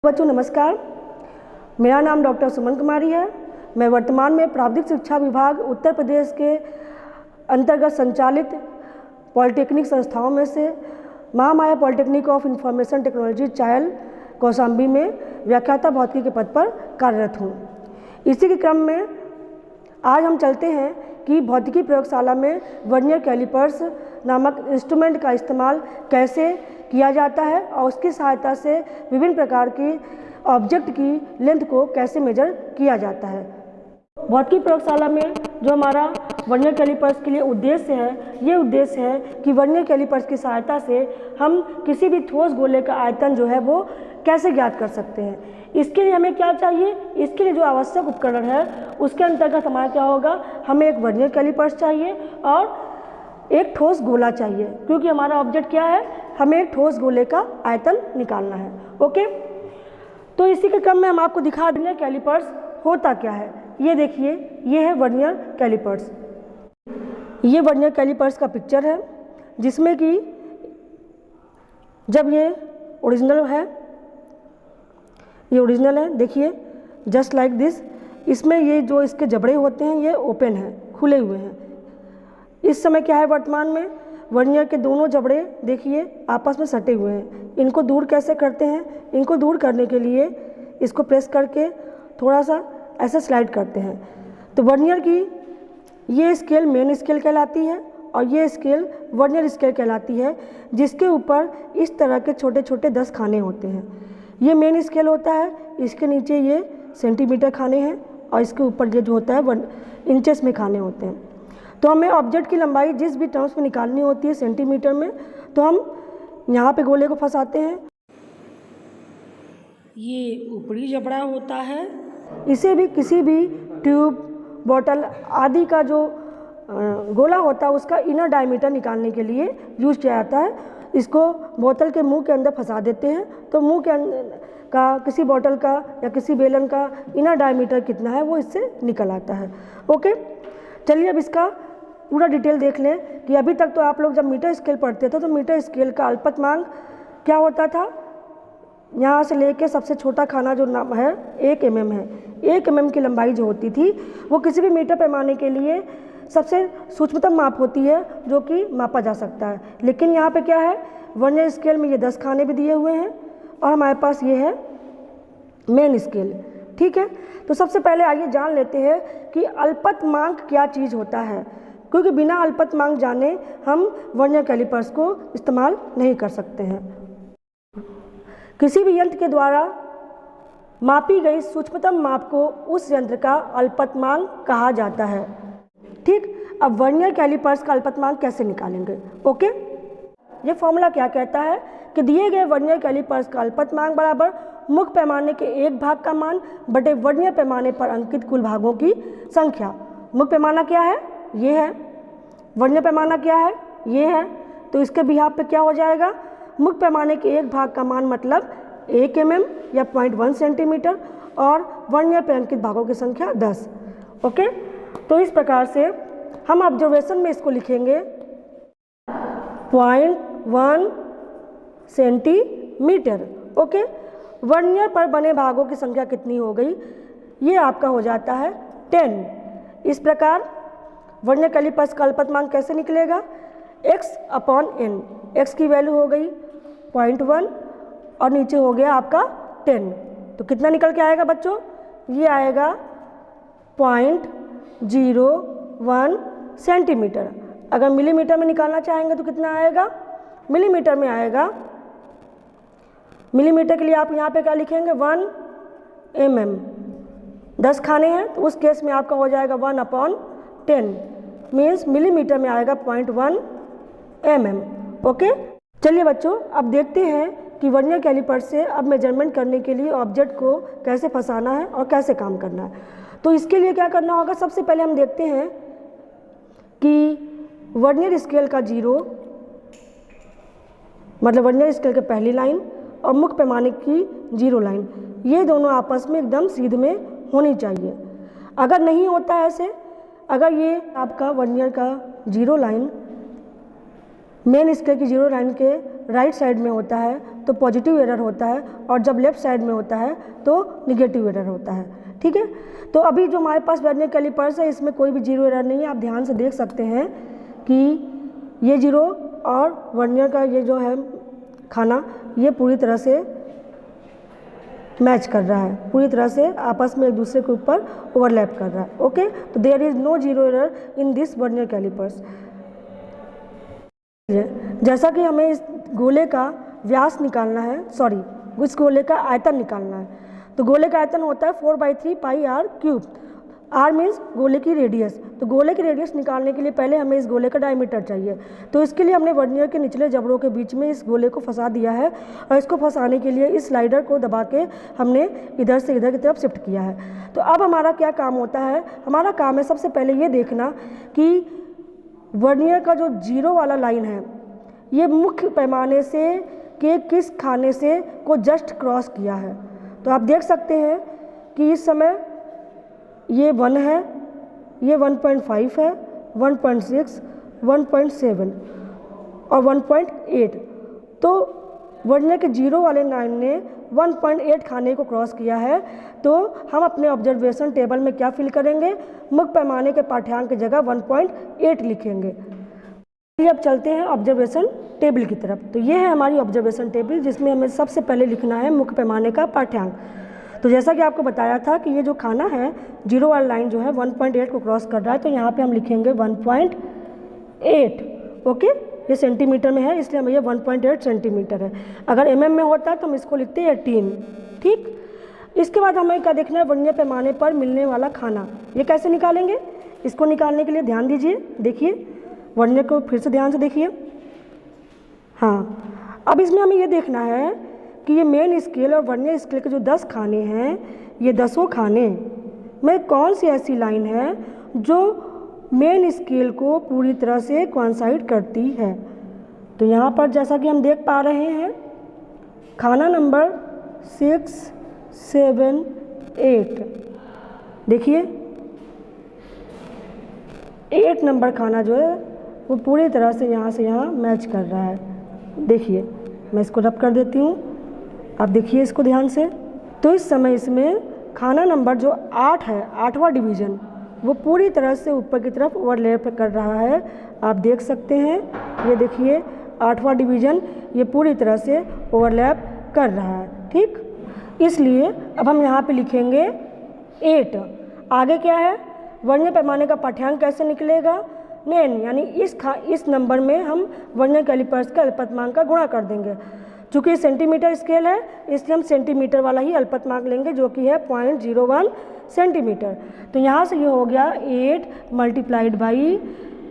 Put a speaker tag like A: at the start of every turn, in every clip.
A: बच्चों नमस्कार, मेरा नाम डॉक्टर सुमन कुमारी है। मैं वर्तमान में प्राविधिक शिक्षा विभाग उत्तर प्रदेश के अंतर्गत संचालित पॉलिटेक्निक संस्थाओं में से Mahamaya polytechnic of information technology Chail Kaushambi में व्याख्याता भौतिकी के पद पर कार्यरत हूँ। इसी के क्रम में आज हम चलते हैं कि भौतिकी प्रयोगशाला में वर्नियर कैलिपर्स नामक इंस्ट्रूमेंट का इस्तेमाल कैसे किया जाता है और उसकी सहायता से विभिन्न प्रकार की ऑब्जेक्ट की लेंथ को कैसे मेजर किया जाता है। भौतिकी प्रयोगशाला में जो हमारा वर्नियर कैलिपर्स के लिए उद्देश्य है, ये उद्देश्य है कि वर्नियर कैलिपर्स की सहायता से हम किसी भी ठोस गोले का आयतन जो है वो कैसे ज्ञात कर सकते हैं। इसके लिए हमें क्या चाहिए, इसके लिए जो आवश्यक उपकरण है उसके अंतर्गत हमारा क्या होगा, हमें एक वर्नियर कैलिपर्स चाहिए और एक ठोस गोला चाहिए, क्योंकि हमारा ऑब्जेक्ट क्या है, हमें एक ठोस गोले का आयतन निकालना है। ओके, तो इसी के क्रम में हम आपको दिखा देंगे कैलिपर्स होता क्या है। ये देखिए, ये है वर्नियर कैलिपर्स। ये वर्नियर कैलिपर्स का पिक्चर है, जिसमें कि जब ये ओरिजिनल है, ये ओरिजिनल है, देखिए जस्ट लाइक दिस। इसमें ये जो इसके जबड़े होते हैं ये ओपन हैं, खुले हुए हैं। इस समय क्या है, वर्तमान में वर्नियर के दोनों जबड़े देखिए आपस में सटे हुए हैं। इनको दूर कैसे करते हैं, इनको दूर करने के लिए इसको प्रेस करके थोड़ा सा ऐसे स्लाइड करते हैं। तो वर्नियर की ये स्केल मेन स्केल कहलाती है और ये स्केल वर्नियर स्केल कहलाती है, जिसके ऊपर इस तरह के छोटे छोटे 10 खाने होते हैं। ये मेन स्केल होता है, इसके नीचे ये सेंटीमीटर खाने हैं और इसके ऊपर ये जो होता है इंचेस में खाने होते हैं। तो हमें ऑब्जेक्ट की लंबाई जिस भी टर्म्स में निकालनी होती है सेंटीमीटर में, तो हम यहाँ पे गोले को फंसाते हैं। ये ऊपरी जबड़ा होता है, इसे भी किसी भी ट्यूब, बॉटल आदि का जो गोला होता है उसका इनर डायमीटर निकालने के लिए यूज किया जाता है। इसको बोतल के मुंह के अंदर फंसा देते हैं, तो मुंह के अंदर का किसी बॉटल का या किसी बेलन का इनर डायमीटर कितना है वो इससे निकल आता है। ओके, चलिए अब इसका पूरा डिटेल देख लें कि अभी तक तो आप लोग जब मीटर स्केल पढ़ते थे तो मीटर स्केल का अल्पतमांक क्या होता था, यहाँ से लेके सबसे छोटा खाना जो नाम है 1 mm है। 1 mm की लंबाई जो होती थी वो किसी भी मीटर पैमाने के लिए सबसे सूक्ष्मतम माप होती है जो कि मापा जा सकता है। लेकिन यहाँ पे क्या है, वर्नियर स्केल में ये 10 खाने भी दिए हुए हैं और हमारे पास ये है मेन स्केल। ठीक है, तो सबसे पहले आइए जान लेते हैं कि अल्पतमांक क्या चीज़ होता है, क्योंकि बिना अल्पतमांक जाने हम वर्नियर कैलिपर्स को इस्तेमाल नहीं कर सकते हैं। किसी भी यंत्र के द्वारा मापी गई सूक्ष्मतम माप को उस यंत्र का अल्पतमांक कहा जाता है। ठीक, अब वर्नियर कैलिपर्स का अल्पतमांक कैसे निकालेंगे। ओके, ये फॉर्मूला क्या कहता है कि दिए गए वर्नियर कैलिपर्स का अल्पतमांक बराबर मुख्य पैमाने के एक भाग का मान बटे वर्नियर पैमाने पर अंकित कुल भागों की संख्या। मुख्य पैमाना क्या है, ये है। वर्नियर पैमाना क्या है, ये है। तो इसके बिहाफ पे क्या हो जाएगा, मुख्य पैमाने के एक भाग का मान मतलब 1 mm या 0.1 सेंटीमीटर और वर्नियर पे अंकित भागों की संख्या 10। ओके, तो इस प्रकार से हम ऑब्जर्वेशन में इसको लिखेंगे 0.1 सेंटीमीटर। ओके, वर्नियर पर बने भागों की संख्या कितनी हो गई, ये आपका हो जाता है 10। इस प्रकार वर्नियर कैलिपर्स का अल्पतमांक कैसे निकलेगा, x/n। x की वैल्यू हो गई 0.1 और नीचे हो गया आपका 10, तो कितना निकल के आएगा बच्चों, ये आएगा 0.01 सेंटीमीटर। अगर मिलीमीटर में निकालना चाहेंगे तो कितना आएगा, मिलीमीटर में आएगा। मिलीमीटर के लिए आप यहाँ पे क्या लिखेंगे, 1 mm। 10 खाने हैं तो उस केस में आपका हो जाएगा 1/10 मीन्स मिलीमीटर में आएगा 0.1 mm। ओके, चलिए बच्चों अब देखते हैं कि वर्नियर कैलिपर्स से अब मेजरमेंट करने के लिए ऑब्जेक्ट को कैसे फंसाना है और कैसे काम करना है। तो इसके लिए क्या करना होगा, सबसे पहले हम देखते हैं कि वर्नियर स्केल का 0 मतलब वर्नियर स्केल की पहली लाइन और मुख्य पैमाने की 0 लाइन, ये दोनों आपस में एकदम सीध में होनी चाहिए। अगर नहीं होता ऐसे, अगर ये आपका वर्नियर का 0 लाइन मेन स्केल की जीरो लाइन के राइट साइड में होता है तो पॉजिटिव एरर होता है, और जब लेफ्ट साइड में होता है तो निगेटिव एरर होता है। ठीक है, तो अभी जो हमारे पास वर्नियर कैलिपर्स है इसमें कोई भी जीरो एरर नहीं है। आप ध्यान से देख सकते हैं कि ये जीरो और वर्नियर का ये जो है खाना ये पूरी तरह से मैच कर रहा है, पूरी तरह से आपस में एक दूसरे के ऊपर ओवरलैप कर रहा है। ओके, तो there is no zero error in this vernier callipers. जैसा कि हमें इस गोले का व्यास निकालना है, सॉरी इस गोले का आयतन निकालना है, तो गोले का आयतन होता है 4/3 पाई आर क्यूब। आर मीन्स गोले की रेडियस, तो गोले की रेडियस निकालने के लिए पहले हमें इस गोले का डायमीटर चाहिए। तो इसके लिए हमने वर्नियर के निचले जबड़ों के बीच में इस गोले को फंसा दिया है, और इसको फंसाने के लिए इस स्लाइडर को दबा के हमने इधर से इधर की तरफ शिफ्ट किया है। तो अब हमारा क्या काम होता है, हमारा काम है सबसे पहले ये देखना कि वर्नियर का जो जीरो वाला लाइन है ये मुख्य पैमाने से के किस खाने से को जस्ट क्रॉस किया है। तो आप देख सकते हैं कि इस समय ये 1 है, ये 1.5 है, 1.6, 1.7 और 1.8। तो वर्नियर के जीरो वाले लाइन ने 1.8 खाने को क्रॉस किया है। तो हम अपने ऑब्जर्वेशन टेबल में क्या फिल करेंगे, मुख्य पैमाने के पाठ्यांक की जगह 1.8 लिखेंगे। अब चलते हैं ऑब्जर्वेशन टेबल की तरफ। तो ये है हमारी ऑब्जर्वेशन टेबल जिसमें हमें सबसे पहले लिखना है मुख्य पैमाने का पाठ्यांक। तो जैसा कि आपको बताया था कि ये जो खाना है जीरो वाला लाइन जो है 1.8 को क्रॉस कर रहा है, तो यहाँ पे हम लिखेंगे 1.8। ओके, ये सेंटीमीटर में है इसलिए हमें ये 1.8 सेंटीमीटर है। अगर एमएम में होता है तो हम इसको लिखते हैं 18। ठीक, इसके बाद हमें क्या देखना है, वर्नियर पैमाने पर मिलने वाला खाना। ये कैसे निकालेंगे, इसको निकालने के लिए ध्यान दीजिए, देखिए वर्नियर को फिर से ध्यान से देखिए। हाँ, अब इसमें हमें ये देखना है कि ये मेन स्केल और वर्नियर स्केल के जो 10 खाने हैं, ये 10 खाने में कौन सी ऐसी लाइन है जो मेन स्केल को पूरी तरह से कोइंसाइड करती है। तो यहाँ पर जैसा कि हम देख पा रहे हैं खाना नंबर 6, 7, 8, देखिए 8 नंबर खाना जो है वो पूरी तरह से यहाँ मैच कर रहा है। देखिए मैं इसको रब कर देती हूँ, आप देखिए इसको ध्यान से। तो इस समय इसमें खाना नंबर जो 8 है, 8वां डिवीज़न, वो पूरी तरह से ऊपर की तरफ ओवरलैप कर रहा है। आप देख सकते हैं, ये देखिए 8वां डिवीज़न ये पूरी तरह से ओवरलैप कर रहा है। ठीक, इसलिए अब हम यहाँ पे लिखेंगे 8। आगे क्या है, वर्नियर पैमाने का पाठ्यांक कैसे निकलेगा, मेन यानी इस नंबर में हम वर्नियर कैलिपर्स का अल्पतमांक का गुणा कर देंगे। चूँकि सेंटीमीटर स्केल है इसलिए हम सेंटीमीटर वाला ही अल्पतमांक लेंगे जो कि है 0.01 सेंटीमीटर। तो यहाँ से ये हो गया 8 multiplied by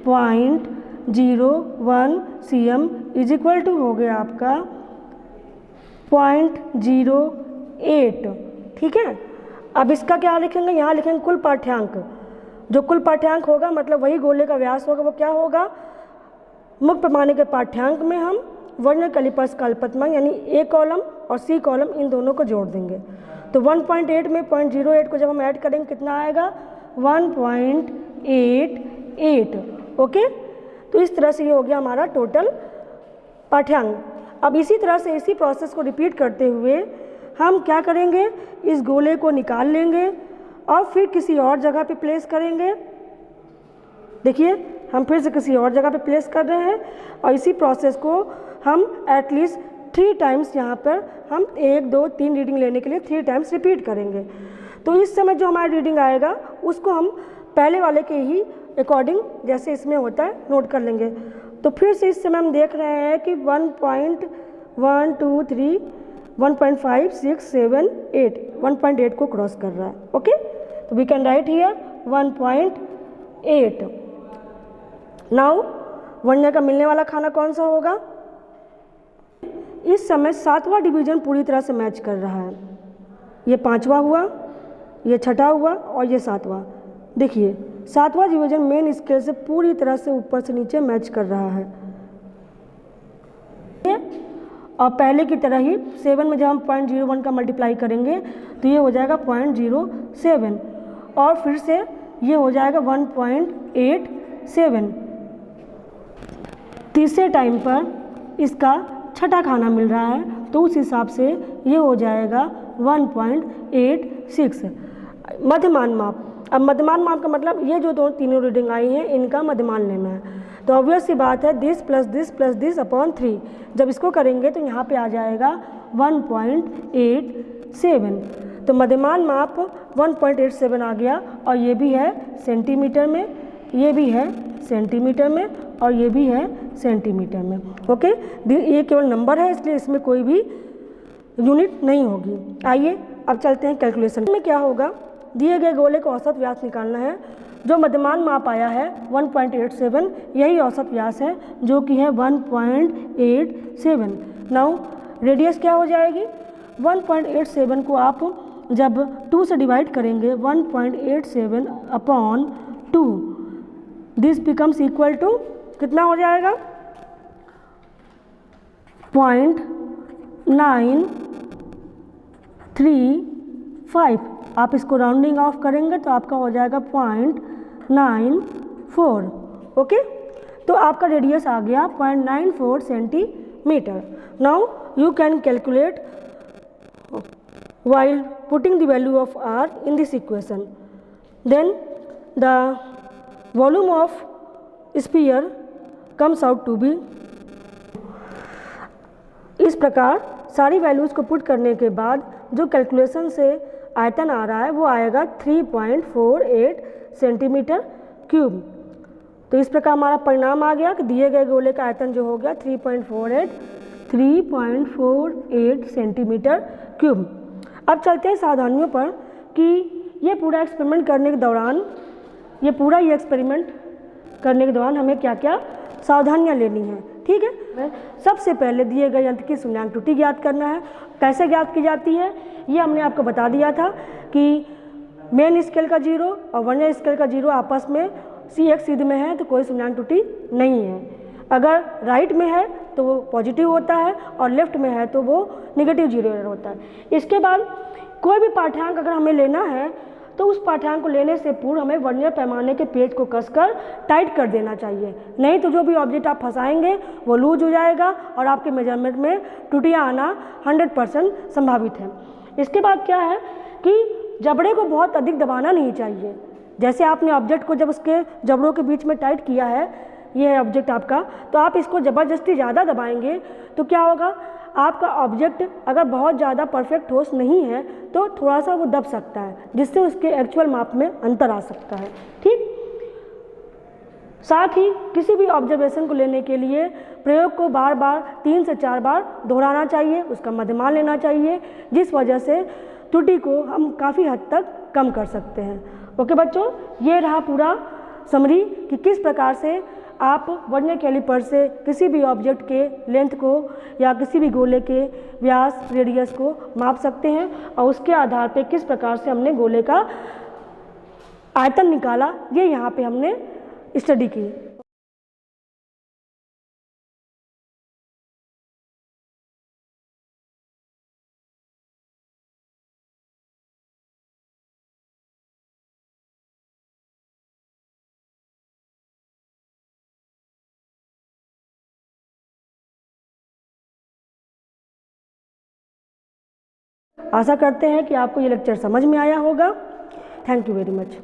A: 0.01 cm is equal to हो गया आपका 0.08। ठीक है, अब इसका क्या लिखेंगे, यहाँ लिखेंगे कुल पाठ्यांक। जो कुल पाठ्यांक होगा मतलब वही गोले का व्यास होगा, वो क्या होगा, मुख्य पैमाने के पाठ्यांक में हम वर्नियर कैलिपर्स का अल्पतमांक यानी ए कॉलम और सी कॉलम इन दोनों को जोड़ देंगे। तो 1.8 में 0.08 को जब हम ऐड करेंगे कितना आएगा, 1.88। ओके, तो इस तरह से ये हो गया हमारा टोटल पाठ्यांक। अब इसी तरह से इसी प्रोसेस को रिपीट करते हुए हम क्या करेंगे, इस गोले को निकाल लेंगे और फिर किसी और जगह पे प्लेस करेंगे। देखिए हम फिर से किसी और जगह पे प्लेस कर रहे हैं और इसी प्रोसेस को हम एटलीस्ट 3 टाइम्स यहाँ पर हम 1, 2, 3 रीडिंग लेने के लिए 3 टाइम्स रिपीट करेंगे। तो इस समय जो हमारा रीडिंग आएगा उसको हम पहले वाले के ही अकॉर्डिंग जैसे इसमें होता है नोट कर लेंगे। तो फिर से इस समय हम देख रहे हैं कि 1.1, 2, 3, 1.5, 6, 7, 8, 1.8 को क्रॉस कर रहा है। ओके, तो we can write here 1.8। Now vernier का मिलने वाला खाना कौन सा होगा, इस समय 7वां डिवीज़न पूरी तरह से मैच कर रहा है। ये 5वां हुआ, ये 6ठा हुआ और ये 7वां। देखिए 7वां डिवीज़न मेन स्केल से पूरी तरह से ऊपर से नीचे मैच कर रहा है। और पहले की तरह ही 7 में जब हम 0.01 का मल्टीप्लाई करेंगे तो ये हो जाएगा 0.07 और फिर से ये हो जाएगा 1.87। तीसरे टाइम पर इसका छठा खाना मिल रहा है, तो उस हिसाब से ये हो जाएगा 1.86 मध्यमान माप। अब मध्यमान माप का मतलब ये जो तीनों रीडिंग आई हैं इनका मध्यमान लेना है। तो ऑब्वियस सी बात है this plus this plus this upon 3, जब इसको करेंगे तो यहाँ पे आ जाएगा 1.87। तो मध्यमान माप 1.87 आ गया, और ये भी है सेंटीमीटर में, ये भी है सेंटीमीटर में, और ये भी है सेंटीमीटर में। ओके, ये केवल नंबर है इसलिए इसमें कोई भी यूनिट नहीं होगी। आइए अब चलते हैं कैलकुलेशन में। क्या होगा, दिए गए गोले का औसत व्यास निकालना है। जो मध्यमान माप आया है 1.87, यही औसत व्यास है जो कि है 1.87। नाउ रेडियस क्या हो जाएगी, 1.87 को आप जब 2 से डिवाइड करेंगे 1.87 upon 2, this becomes equal to कितना हो जाएगा 0.935। आप इसको राउंडिंग ऑफ करेंगे तो आपका हो जाएगा 0.94। ओके, तो आपका रेडियस आ गया 0.94 centimetre. Now you can calculate while putting the value of r in this equation. Then the volume of sphere comes out to be, इस प्रकार सारी वैल्यूज़ को पुट करने के बाद जो कैलकुलेशन से आयतन आ रहा है वो आएगा 3.48 सेंटीमीटर क्यूब। तो इस प्रकार हमारा परिणाम आ गया कि दिए गए गोले का आयतन जो हो गया 3.48 सेंटीमीटर क्यूब। अब चलते हैं सावधानियों पर कि ये पूरा एक्सपेरिमेंट करने के दौरान हमें क्या क्या सावधानियां लेनी है। ठीक है, सबसे पहले दिए गए यंत्र की शून्याङ्क त्रुटि ज्ञात करना है। कैसे ज्ञात की जाती है ये हमने आपको बता दिया था कि मेन स्केल का 0 और वर्नियर स्केल का 0 आपस में C1 सीध में है तो कोई शून्याङ्क त्रुटि नहीं है। अगर राइट में है तो वो पॉजिटिव होता है और लेफ्ट में है तो वो नेगेटिव 0 एरर होता है। इसके बाद कोई भी पाठ्यांक अगर हमें लेना है तो उस पाठ्यांक को लेने से पूर्व हमें वर्नियर पैमाने के पेज को कसकर टाइट कर देना चाहिए, नहीं तो जो भी ऑब्जेक्ट आप फंसाएंगे वो लूज हो जाएगा और आपके मेजरमेंट में त्रुटियाँ आना 100% संभावित है। इसके बाद क्या है कि जबड़े को बहुत अधिक दबाना नहीं चाहिए। जैसे आपने ऑब्जेक्ट को जब उसके जबड़ों के बीच में टाइट किया है, ये है ऑब्जेक्ट आपका, तो आप इसको ज़बरदस्ती ज़्यादा दबाएंगे तो क्या होगा, आपका ऑब्जेक्ट अगर बहुत ज़्यादा परफेक्ट ठोस नहीं है तो थोड़ा सा वो दब सकता है, जिससे उसके एक्चुअल माप में अंतर आ सकता है। ठीक, साथ ही किसी भी ऑब्जर्वेशन को लेने के लिए प्रयोग को बार बार 3 से 4 बार दोहराना चाहिए, उसका मध्यमान लेना चाहिए, जिस वजह से त्रुटि को हम काफ़ी हद तक कम कर सकते हैं। ओके बच्चों, ये रहा पूरा समरी कि किस प्रकार से आप वर्नियर कैलिपर से किसी भी ऑब्जेक्ट के लेंथ को या किसी भी गोले के व्यास रेडियस को माप सकते हैं और उसके आधार पर किस प्रकार से हमने गोले का आयतन निकाला, ये यहाँ पे हमने स्टडी की। आशा करते हैं कि आपको ये लेक्चर समझ में आया होगा। Thank you very much.